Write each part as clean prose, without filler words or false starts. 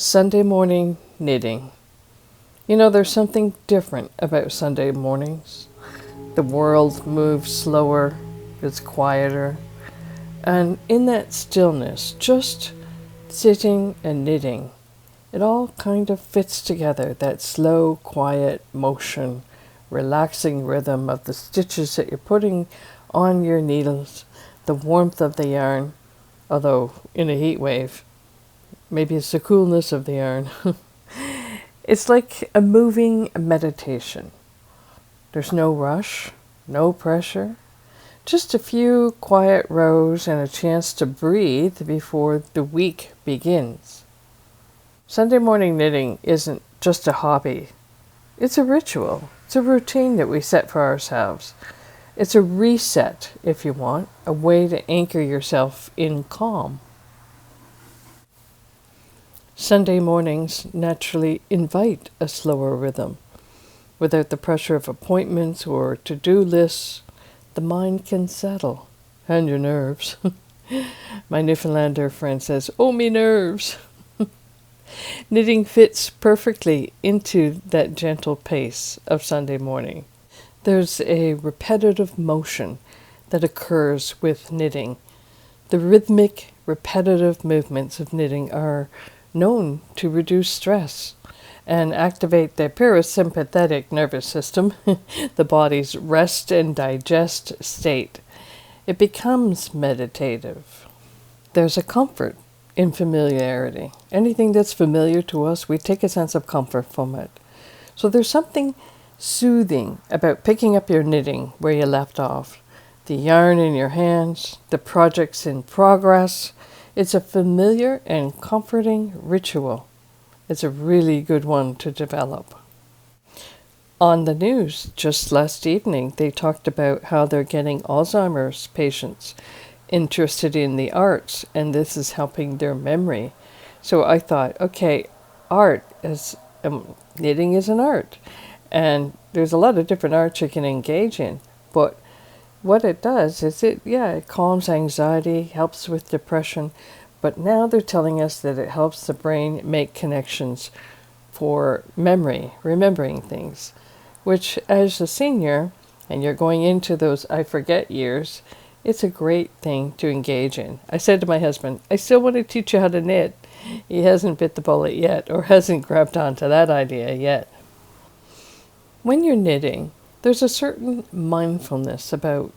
Sunday morning knitting. You know, there's something different about Sunday mornings. The world moves slower, it's quieter, and in that stillness, just sitting and knitting, it all kind of fits together. That slow, quiet motion, relaxing rhythm of the stitches that you're putting on your needles, the warmth of the yarn, although in a heat wave, maybe it's the coolness of the yarn. It's like a moving meditation. There's no rush, no pressure, just a few quiet rows and a chance to breathe before the week begins. Sunday morning knitting isn't just a hobby. It's a ritual. It's a routine that we set for ourselves. It's a reset, if you want, a way to anchor yourself in calm. Sunday mornings naturally invite a slower rhythm. Without the pressure of appointments or to-do lists, the mind can settle. And your nerves. My Newfoundlander friend says, "Oh, me nerves." Knitting fits perfectly into that gentle pace of Sunday morning. There's a repetitive motion that occurs with knitting. The rhythmic, repetitive movements of knitting are known to reduce stress and activate the parasympathetic nervous system, the body's rest and digest state. It becomes meditative. There's a comfort in familiarity. Anything that's familiar to us, we take a sense of comfort from it. So there's something soothing about picking up your knitting where you left off. The yarn in your hands, the projects in progress. It's a familiar and comforting ritual. It's a really good one to develop. On the news just last evening, they talked about how they're getting Alzheimer's patients interested in the arts, and this is helping their memory. So I thought, okay, art is knitting is an art, and there's a lot of different arts you can engage in. But what it does is it calms anxiety, helps with depression, but now they're telling us that it helps the brain make connections for memory, remembering things, which as a senior, and you're going into those I forget years, it's a great thing to engage in. I said to my husband, I still want to teach you how to knit. He hasn't bit the bullet yet, or hasn't grabbed onto that idea yet. When you're knitting, there's a certain mindfulness about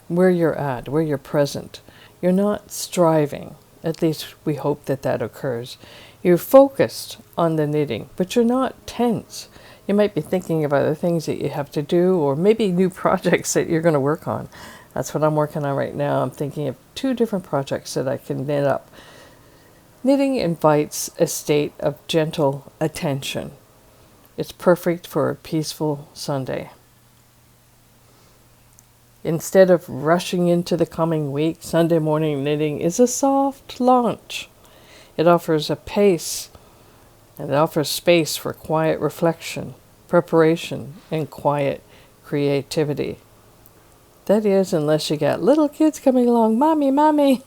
where you're at, where you're present. You're not striving. At least we hope that that occurs. You're focused on the knitting, but you're not tense. You might be thinking of other things that you have to do, or maybe new projects that you're going to work on. That's what I'm working on right now. I'm thinking of 2 different projects that I can knit up. Knitting invites a state of gentle attention. It's perfect for a peaceful Sunday. Instead of rushing into the coming week, Sunday morning knitting is a soft launch. It offers a pace, and it offers space for quiet reflection, preparation, and quiet creativity. That is, unless you got little kids coming along, "Mommy, Mommy."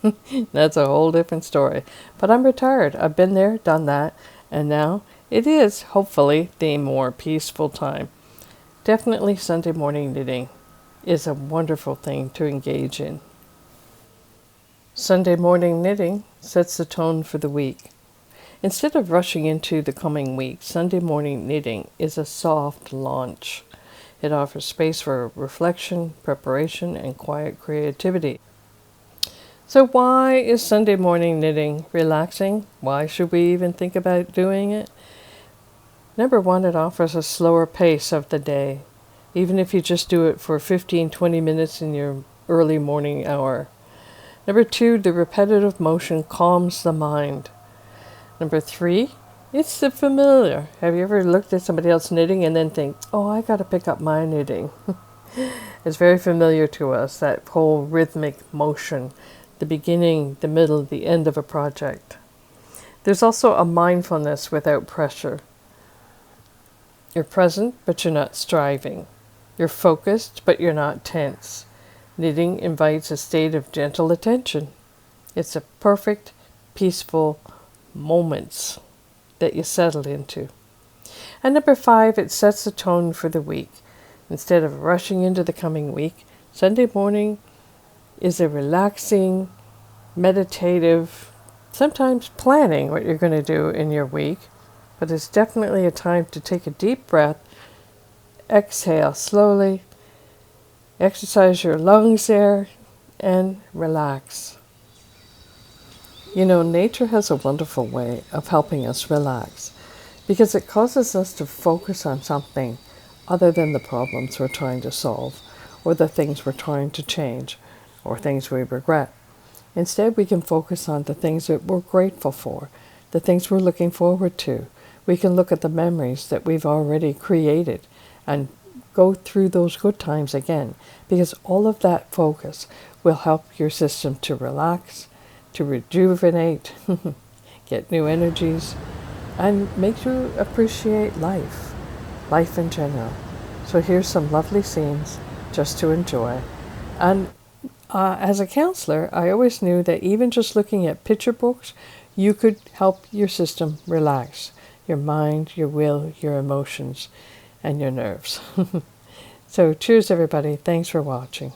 That's a whole different story. But I'm retired. I've been there, done that, and now it is, hopefully, the more peaceful time. Definitely Sunday morning knitting is a wonderful thing to engage in. Sunday morning knitting sets the tone for the week. Instead of rushing into the coming week, Sunday morning knitting is a soft launch. It offers space for reflection, preparation, and quiet creativity. So why is Sunday morning knitting relaxing? Why should we even think about doing it? Number 1, it offers a slower pace of the day, even if you just do it for 15-20 minutes in your early morning hour. Number 2, the repetitive motion calms the mind. Number 3, it's the familiar. Have you ever looked at somebody else knitting and then think, oh, I got to pick up my knitting? It's very familiar to us, that whole rhythmic motion, the beginning, the middle, the end of a project. There's also a mindfulness without pressure. You're present, but you're not striving. You're focused, but you're not tense. Knitting invites a state of gentle attention. It's a perfect, peaceful moments. that you settle into. And number 5, it sets the tone for the week. Instead of rushing into the coming week, Sunday morning is a relaxing, meditative, sometimes planning what you're going to do in your week, but it's definitely a time to take a deep breath, exhale slowly, exercise your lungs there, and relax. You know, nature has a wonderful way of helping us relax because it causes us to focus on something other than the problems we're trying to solve or the things we're trying to change or things we regret. Instead, we can focus on the things that we're grateful for, the things we're looking forward to. We can look at the memories that we've already created and go through those good times again, because all of that focus will help your system to relax, to rejuvenate, get new energies, and make you appreciate life in general. So here's some lovely scenes just to enjoy. And as a counselor, I always knew that even just looking at picture books, you could help your system relax, your mind, your will, your emotions, and your nerves. So cheers, everybody. Thanks for watching.